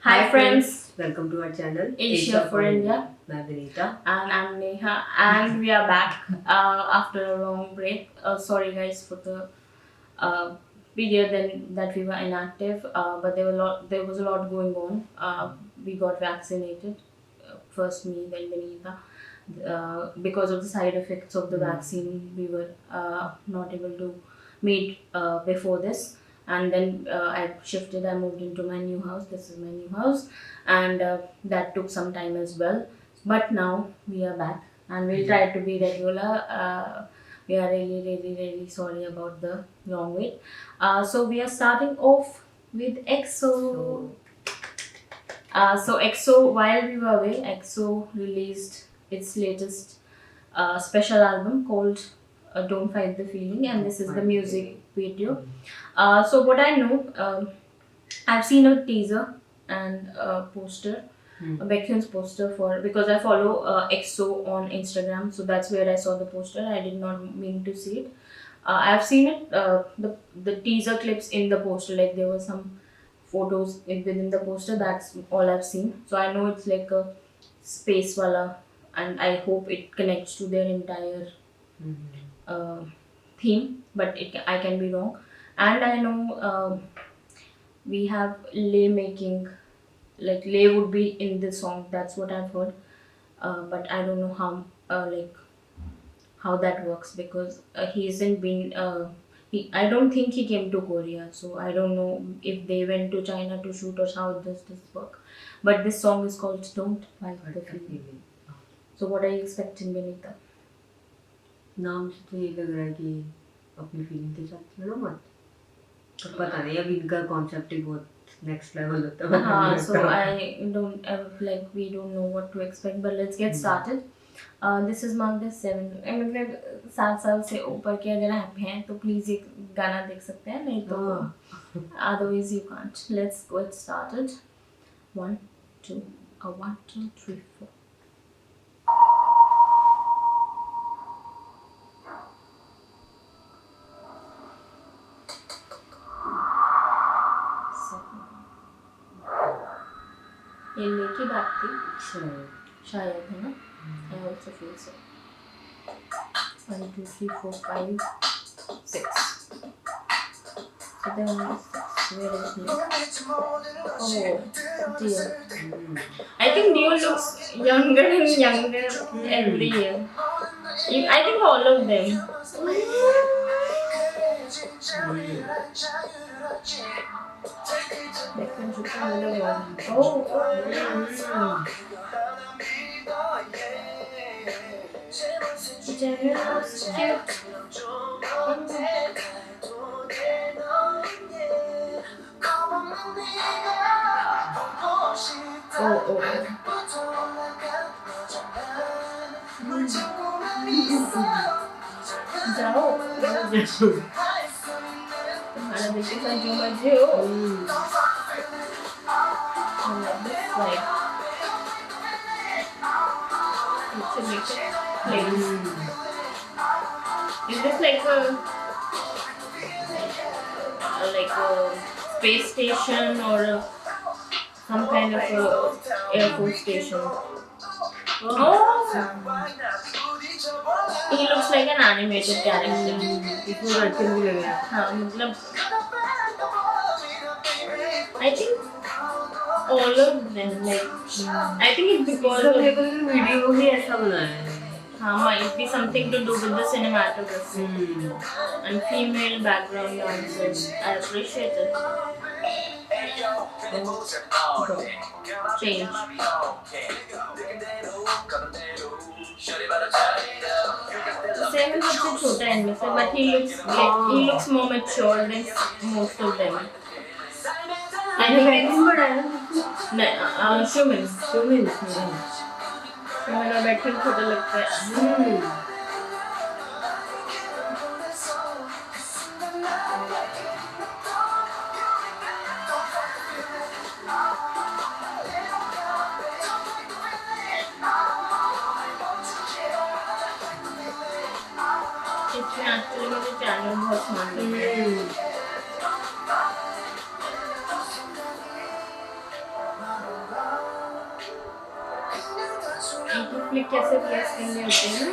Hi friends, welcome to our channel Asia for India, मैं Vinita. and I'm Neha, and we are back after a long break. Sorry guys for the uh, period that we were inactive, but there was a lot going on. We got vaccinated, first me, then Vinita. Because of the side effects of the vaccine, we were not able to meet before this. And then I shifted, I moved into my new house. This is my new house, and that took some time as well. But now we are back, and we'll try to be regular. We are really, really, really sorry about the long wait. So we are starting off with EXO. So EXO, while we were away, EXO released its latest special album called "Don't Fight the Feeling," and this is the music video. So what I know, I've seen a teaser and a poster, a Baekhyun's poster for, because I follow EXO on Instagram, so that's where I saw the poster. I did not mean to see it. I've seen it, the teaser clips in the poster, like there were some photos within the poster. That's all I've seen. So I know it's like a space wala, and I hope it connects to their entire uh, theme. But I can be wrong. And I know we have Lay making, like Lay would be in the song. That's what I've heard. But I don't know how that works, because he hasn't been. I don't think he came to Korea, so I don't know if they went to China to shoot or how does this work. But this song is called "Don't Fight the Feeling." So what are you expecting, Benita? नाम से तो ये लग रहा है कि अपनी feeling के साथ लड़ो मत. पर पता नहीं, अब इनका कॉन्सेप्ट ही बहुत नेक्स्ट लेवल होता है. हाँ, so I don't like we don't know what to expect, but let's get started. This is marked as 7. मतलब 7 साल से ऊपर के अगर आप हैं तो प्लीज ये गाना देख सकते हैं, नहीं तो otherwise you can't. Let's get started. 1 2 1 2 3 4. ये लेके बात थी शायद, है ना? I also feel so. 1 2 3 4 5 6. So there are only 6. Where is Neo? Oh dear. I think Neo looks younger and younger every year. I think all of them. Baekhyun should come another one. Jaemin looks cute. जाओ तुम्हारा बेटे का जो मर्जी हो. I love this, like it's a mix of flavors. Is this like a space station or some kind of a Air Force station? He looks like an animated character. इसमें लड़के भी लगे हैं. हाँ, मतलब I think all of them, like I think it's because सब of, देखो कि वीडियो भी ऐसा बनाया है. हाँ, might be something to do with the cinematography and female background dancers. I appreciate it. Go. Change. Same सबसे छोटा है इनमें से, but he looks more mature than most of them. I think it's बड़ा है ना. Shumin. सुमिन. Shumin और Baekhyun छोटा लगता है. इसमें एक्चुअली मुझे चैनल बहुत पसंद है. फ्लिक कैसे प्लेस करने होते हैं ना,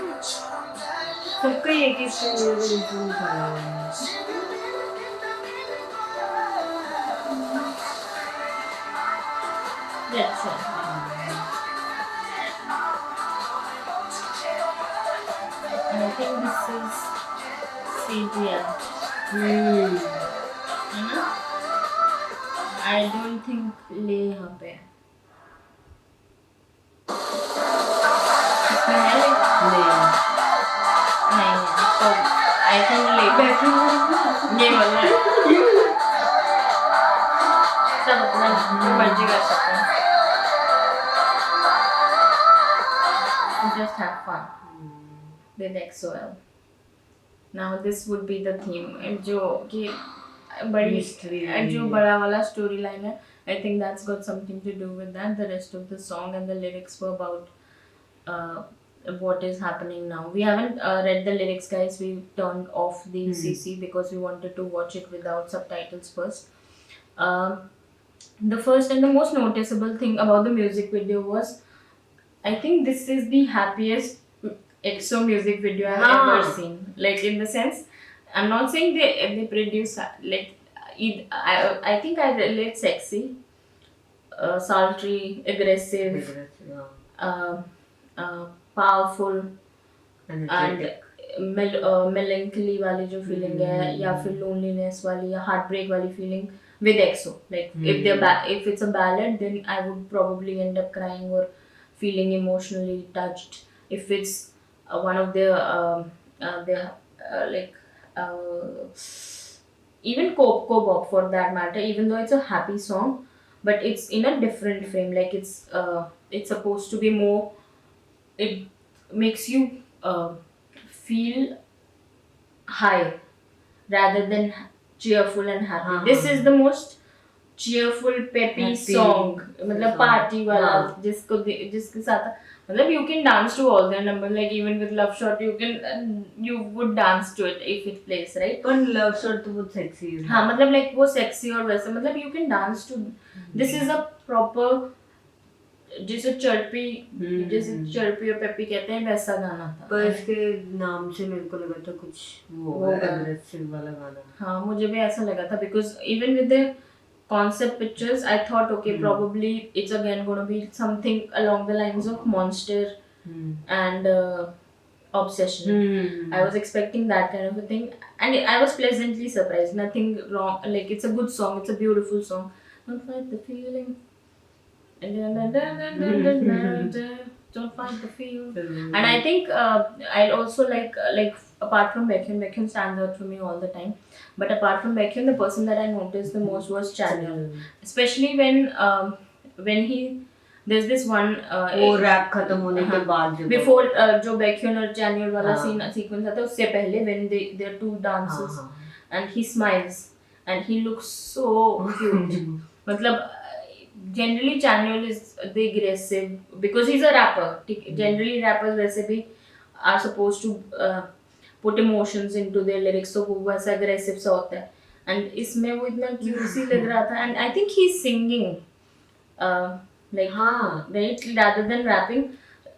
सबका एक एक इंफ्लुएंस आया है. अच्छा I think this is CGI है ना, आई डोंट थिंक ले यहाँ पे है. इसमें है ले? नहीं नहीं है तो आई थिंक ले ये वाला है. सब अपना जो मर्जी कर सकते हैं. Just have fun with XOL. Now this would be the theme. जो कि बड़ी Mystery. जो बड़ा वाला story line है. I think that's got something to do with that. The rest of the song and the lyrics were about what is happening now. We haven't read the lyrics, guys. We turned off the CC because we wanted to watch it without subtitles first. The first and the most noticeable thing about the music video was, I think this is the happiest EXO music video I've ever seen. Like, in the sense, I'm not saying they produce like I think I relate sexy, sultry, aggressive, powerful and melancholy वाली जो feeling है या फिर loneliness वाली या heartbreak वाली feeling with EXO. Like if it's a ballad, then I would probably end up crying or feeling emotionally touched. If it's one of their like even K-pop for that matter, even though it's a happy song, but it's in a different frame. Like it's supposed to be more. It makes you feel high rather than cheerful and happy. This is the most cheerful peppy song, मतलब party वाला जिसके साथ मतलब you can dance to all their numbers. Like even with Love Shot you would dance to it if it plays, right? पर Love Shot तो बहुत sexy है. हाँ मतलब like वो sexy और वैसे मतलब you can dance to. This is a proper जिसे चर्पी और पेपी कहते हैं वैसा गाना था. पर इसके नाम से मेरे को लगा था कुछ वो aggressive वाला गाना. हाँ मुझे भी ऐसा लगा था because even with the concept pictures I thought okay probably it's again going to be something along the lines of Monster and Obsession. I was expecting that kind of a thing and I was pleasantly surprised. Nothing wrong, like it's a good song, it's a beautiful song. Don't fight the feeling. Don't fight the feel. And I think I also like apart from Baekhyun stands out for me all the time. But apart from Baekhyun, the person that I noticed the most was Chanyeol. Especially when he there's this one वो rap खत्म होने के बाद जो before जो Baekhyun और Chanyeol वाला sequence आता है उससे पहले when they are two dancers and he smiles and he looks so cute. मतलब generally Chanyeol is the aggressive because he's a rapper. Generally rappers वैसे भी are supposed to put emotions into their lyrics, so वो वैसा aggressive सा होता है. And इसमें वो इतना cute सी लग रहा था and I think he's singing like right rather than rapping.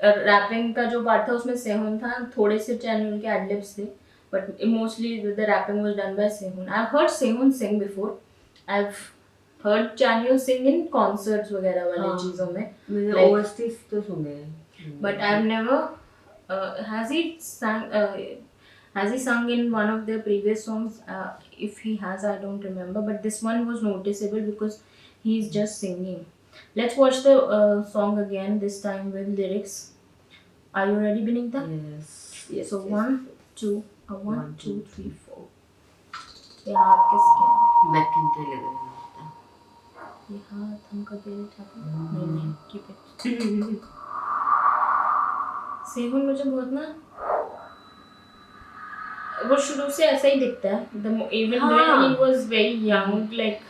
Rapping का जो part था उसमें सेहोन था, थोड़े से Chanyeol के ad-libs थे, but mostly the rapping was done by Sehun. I've heard Sehun sing before. I've heard Chanyeol sing in concerts वगैरह वाली चीजों में. मैंने OSTs तो सुने हैं. But I've never has he sung in one of their previous songs? If he has, I don't remember. But this one was noticeable because he's just singing. Let's watch the song again. This time with lyrics. Are you ready, Benita? Yes. So 1, 2, 1, 2, 3, 4. ये हाथ किसके हैं? Baekhyun के लग रहे हैं. ये हाथ हमको दे देता. नहीं keep it. सेहुन मुझे बहुत ना वो शुरू से ऐसा ही दिखता है. Even when he was very young, like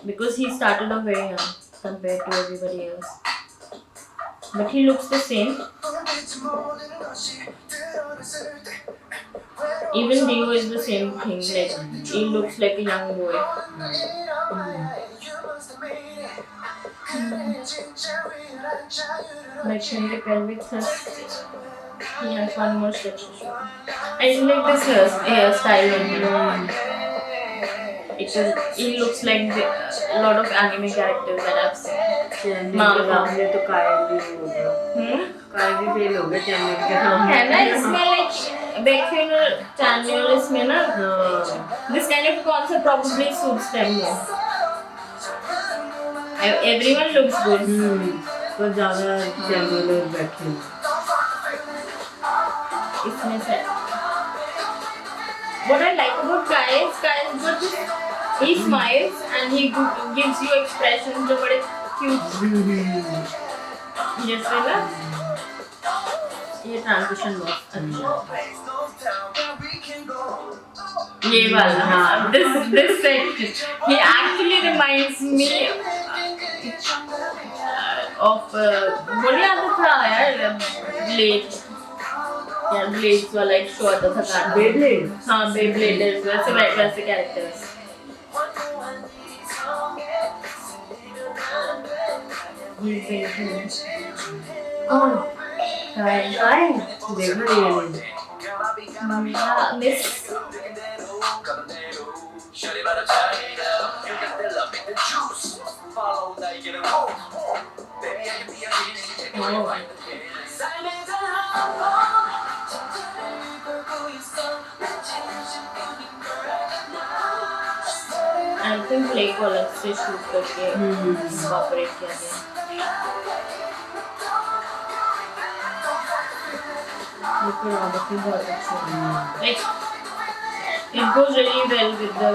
because he started off very young compared to everybody else. But he looks the same. Even Dio is the same thing. Like he looks like a young boy. Like in the pelvic thrust, he has one more step to show. I like this hairstyle on him. He looks like a lot of anime characters that I've seen. Channel के Manga. सामने तो कायली हो गया, कायली fail हो गया channel के सामने. है ना इसमें like Beckfinger Channel इसमें ना this kind of concept probably suits them more. Everyone looks good. पर ज़्यादा चैनल बैठे इसमें से what I like about Kai is that he smiles and he gives you expressions जो बड़े cute. जैसे ना ये transition बहुत अच्छा ये वाला हाँ this section he actually reminds me of बोलिए आता था यार Blade यार ब्लेड्स वाला एक शो आता था कार्टून बेब्लेड हाँ बेब्लेडर्स वैसे कैरेक्टर्स कौन काय काय देखा ये मिस आई थिंक प्ले को अलग से शूट करके इंकॉर्पोरेट किया गया ये कोरियोग्राफी बहुत अच्छी है like it goes really well with the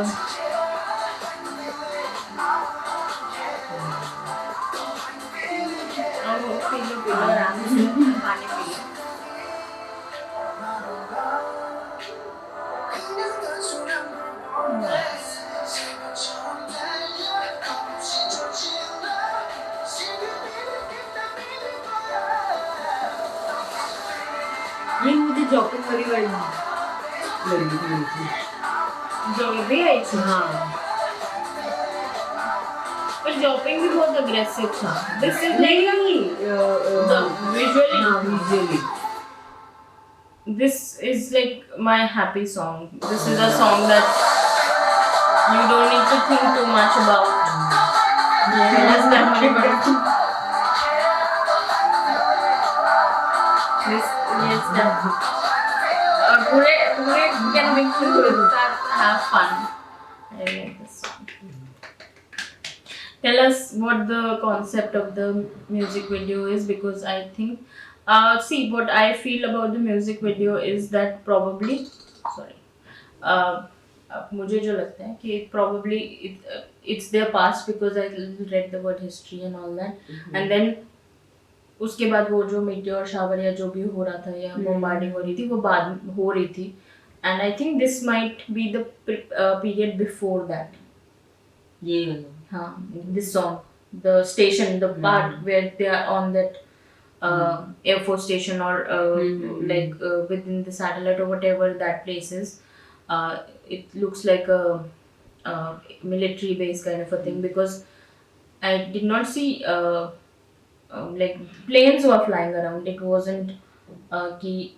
पीलो आराम से पानी पी लो ये मुझे जॉकिंग वाली लड़की थी जो भी आई थी हाँ पर जॉपिंग भी बहुत अग्रेसिव था this is like the visually visually this is like my happy song this is a song that you don't need to think too much about just that this yes that और पूरे पूरे can make you have fun I like this song tell us what the concept of the music video is because I think see what I feel about the music video is that probably sorry मुझे जो लगता है कि probably it's their past because I read the word history and all that and then उसके बाद वो जो meteor shower या जो भी हो रहा था या bombarding हो रही थी वो बाद हो रही थी and I think this might be the period before that ये हाँ this song the station the part where they are on that Air Force station or like within the satellite or whatever that place is it looks like a military base kind of a thing because I did not see like planes were flying around it wasn't कि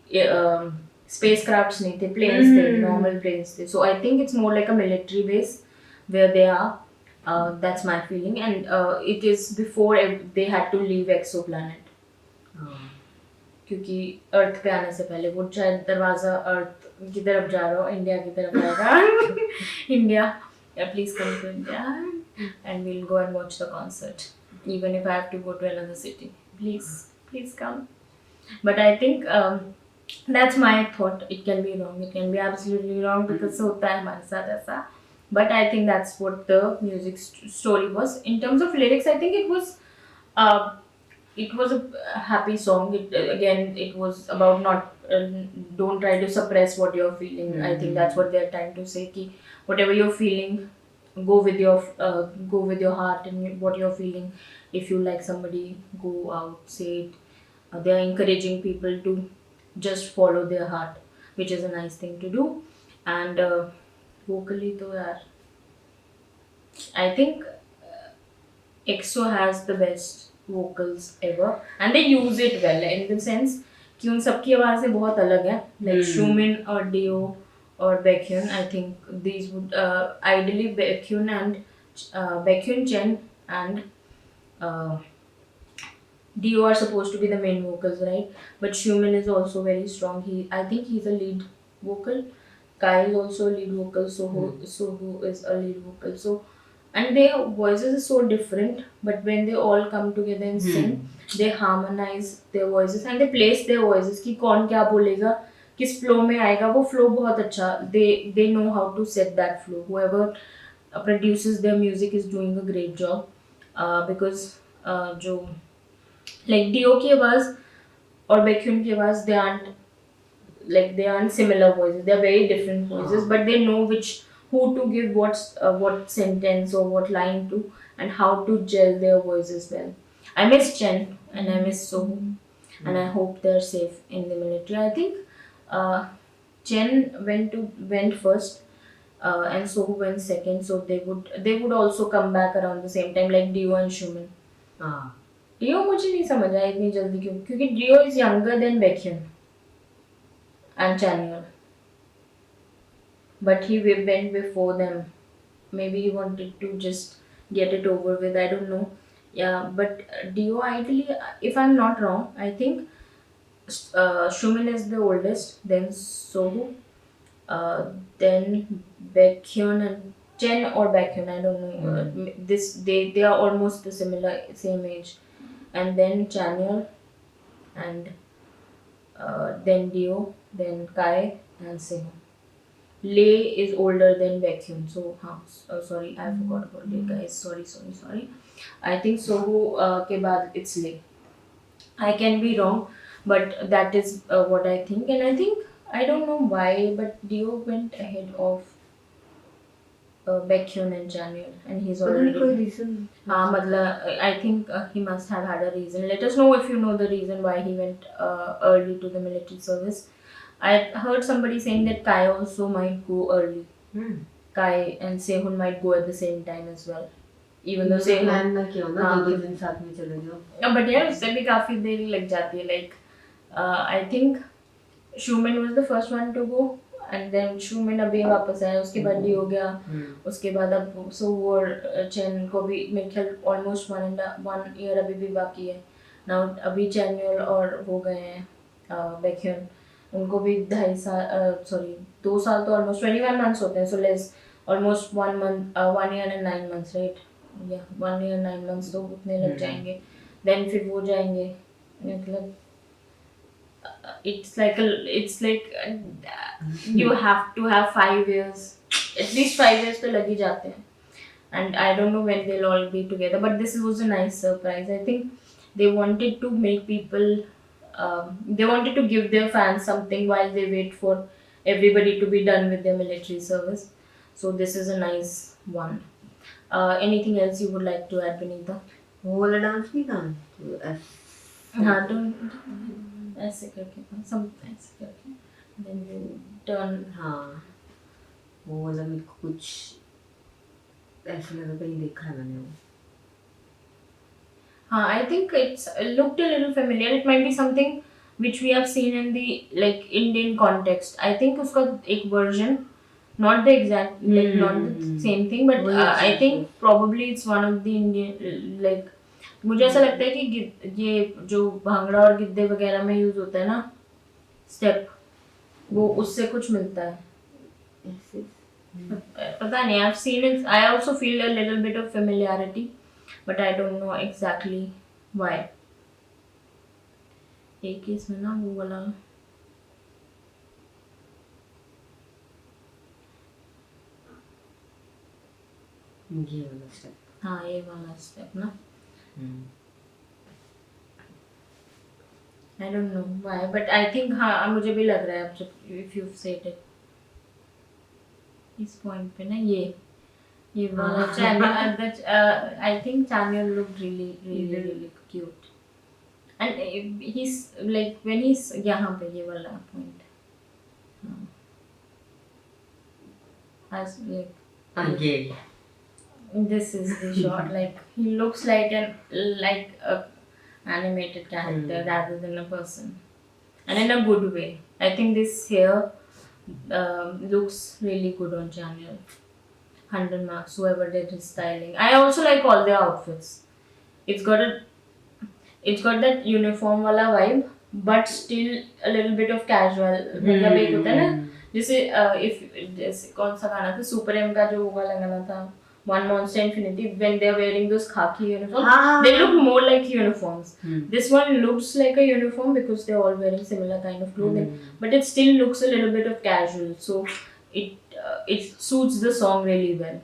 spacecrafts नहीं थे planes थे normal planes थे so I think it's more like a military base where they are that's my feeling and it is before they had to leave exoplanet क्योंकि अर्थ पे आने से पहले वो शायद दरवाजा अर्थ की तरफ जा रहा हो इंडिया की तरफ जाएगा India please come to India and we'll go and watch the concert even if I have to go to another city please come but I think that's my thought it can be wrong it can be absolutely wrong because होता है हमारे साथ ऐसा but I think that's what the music story was in terms of lyrics I think it was a happy song it was about not don't try to suppress what you're feeling I think that's what they're trying to say ki whatever you're feeling go with your heart and what you're feeling if you like somebody go out say it they're encouraging people to just follow their heart which is a nice thing to do and vocally to yaar I think EXO has the best vocals ever and they use it well in the sense कि उन सबकी आवाज़ें बहुत अलग हैं like Shumin और Dio और Baekhyun. I think these would ideally Baekhyun, Chen and uh, Dio are supposed to be the main vocals, right? But Shumin is also very strong. I think he's a lead vocal. Kai is also a lead vocal. Sohu is a lead vocal. So, and their voices are so different. But when they all come together and sing, they harmonize their voices and they place their voices. कि कौन क्या बोलेगा, किस flow में आएगा, वो flow बहुत अच्छा. They know how to set that flow. Whoever produces their music is doing a great job. Because जो like Dio की आवाज और Baekhyun की आवाज they aren't similar voices. They are very different voices, but they know who to give what sentence or what line to and how to gel their voices well. I miss Chen and I miss Sohu, and I hope they're safe in the military. I think Chen went first. And Sohu went second, so they would also come back around the same time like Dio and Shuman. हाँ Dio मुझे नहीं समझ आया इतनी जल्दी क्यों क्योंकि Dio is younger than Baekhyun and Chanyeol, but he went before them. Maybe he wanted to just get it over with. I don't know. Yeah, but Dio ideally, if I'm not wrong, I think Shumin is the oldest, then Sohu, then Baekhyun and Chen or Baekhyun. I don't know. This they are almost the same age, and then Chanyeol and then Dio, then Kai and Sehun. Lay is older than Baekhyun, so sorry, I forgot about Lay guys. Sorry. I think Sohu के बाद it's Lay. I can be wrong, but that is what I think, and I think I don't know why, but Dio went ahead of Baekhyun and Chanyeol, and he's पता नहीं कोई already. Reason मतलब I think he must have had a reason. Let us know if you know the reason why he went early to the military service. I heard somebody saying that Kai also might go early. Kai and Sehun might go at the same time as well. Even though Sehun. Plan ना किया हो ना हाँ, दो दिन साथ में चले जाओ But यार उससे भी काफी देर लग जाती है. Like I think Shuman was the first one to go, and then Shuman अभी वापस आया. उसके बाद भी हो गया. उसके बाद अब Sohu और Chen को भी मेरे ख्याल almost 1 year अभी भी बाकी है. Now अभी Chanyeol और हो गए हैं Baekhyun. उनको भी 2 साल तो almost 21 months होते हैं. So less almost 1 year and 9 months, right? Yeah, 1 year 9 months तो उतने लग जाएंगे. Then फिर वो जाएंगे. मतलब it's like you have to have 5 years, at least 5 years तो लग ही जाते हैं. And I don't know when they'll all be together, but this was a nice surprise. I think they wanted to make people they wanted to give their fans something while they wait for everybody to be done with their military service. So this is a nice one. Anything else you would like to add, Benita? वो वाला dance नहीं था हाँ, don't ऐसे करके ऐसे करके then you turn. हाँ वो वाला मेरे को कुछ ऐसा लगा कहीं देखा है मैंने वो I think it's looked a little familiar. It might be something which we have seen in the like Indian context. I think उसका एक version, not the exact not the same thing, but I think probably it's one of the Indian like मुझे ऐसा लगता है कि ये जो भांगड़ा और गिद्दे वगैरह में यूज होता है ना स्टेप, वो उससे कुछ मिलता है. पता नहीं. I've seen it. I also feel a little bit of familiarity, but I don't know exactly why. एक इसमें ना वो वाला ये वाला स्टेप हाँ ये वाला स्टेप ना. I don't know why, but I think हाँ मुझे भी लग रहा है अब जब if you said it. इस पॉइंट पे ना ये वाला Chanyeol I think Chanyeol looked really cute. And he's like when he's यहाँ पे ये वाला पॉइंट as like ये This is the shot. Like he looks like a animated character rather than a person, and in a good way. I think this hair looks really good on Channel. 100 marks. Whoever did his styling. I also like all their outfits. It's got a it's got that uniform wala vibe, but still a little bit of casual. मतलब एक होता है ना जैसे if जैसे कौन सा गाना था सुपर एम का जो वाला गाना था One Monster Infinity when they're wearing those khaki uniforms, they look more like uniforms. This one looks like a uniform because they're all wearing similar kind of clothing, but it still looks a little bit of casual. So it suits the song really well.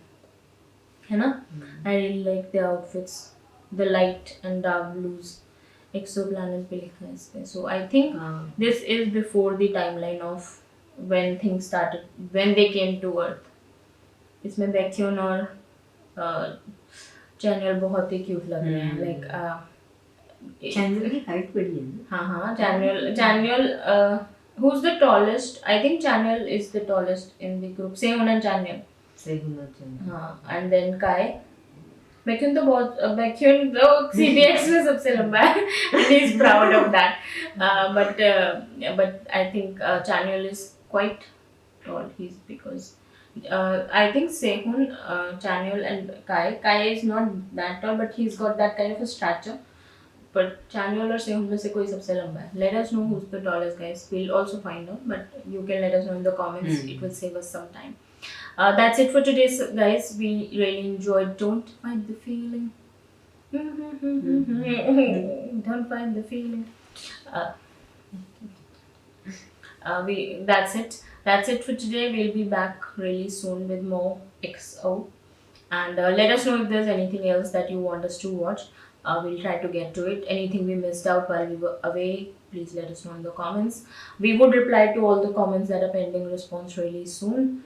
है ना? I really like the outfits, the light and dark blues. Exoplanet पे लिखा है इस पे. So I think this is before the timeline of when things started, when they came to Earth. इसमें बैक्यून और channel बहुत ही क्यूट लग रहे हैं. Like चैनल की हाइट बड़ी है ना. हाँ channel who's the tallest? I think Channel is the tallest in the group. Sehun and Channel. सही होना चाहिए. हाँ, and then Kai. बैक्यून तो बहुत बैक्यून तो CBX में सबसे लंबा है. And he's proud of that. But I think Channel is quite tall. He's because I think Sehun, Channel and Kai is not that tall, but he's got that kind of a stature. But Channel or Sehun में से कोई सबसे लंबा है. Let us know who's the tallest, guys. We'll also find out, but you can let us know in the comments. It will save us some time. That's it for today, guys. We really enjoyed. Don't fight the feeling. Don't fight the feeling. That's it. That's it for today. We'll be back really soon with more XO. And let us know if there's anything else that you want us to watch. We'll try to get to it. Anything we missed out while we were away, please let us know in the comments. We would reply to all the comments that are pending response really soon.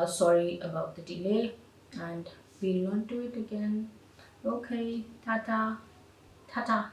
Sorry about the delay, and we'll not do it again. Okay, tata, tata.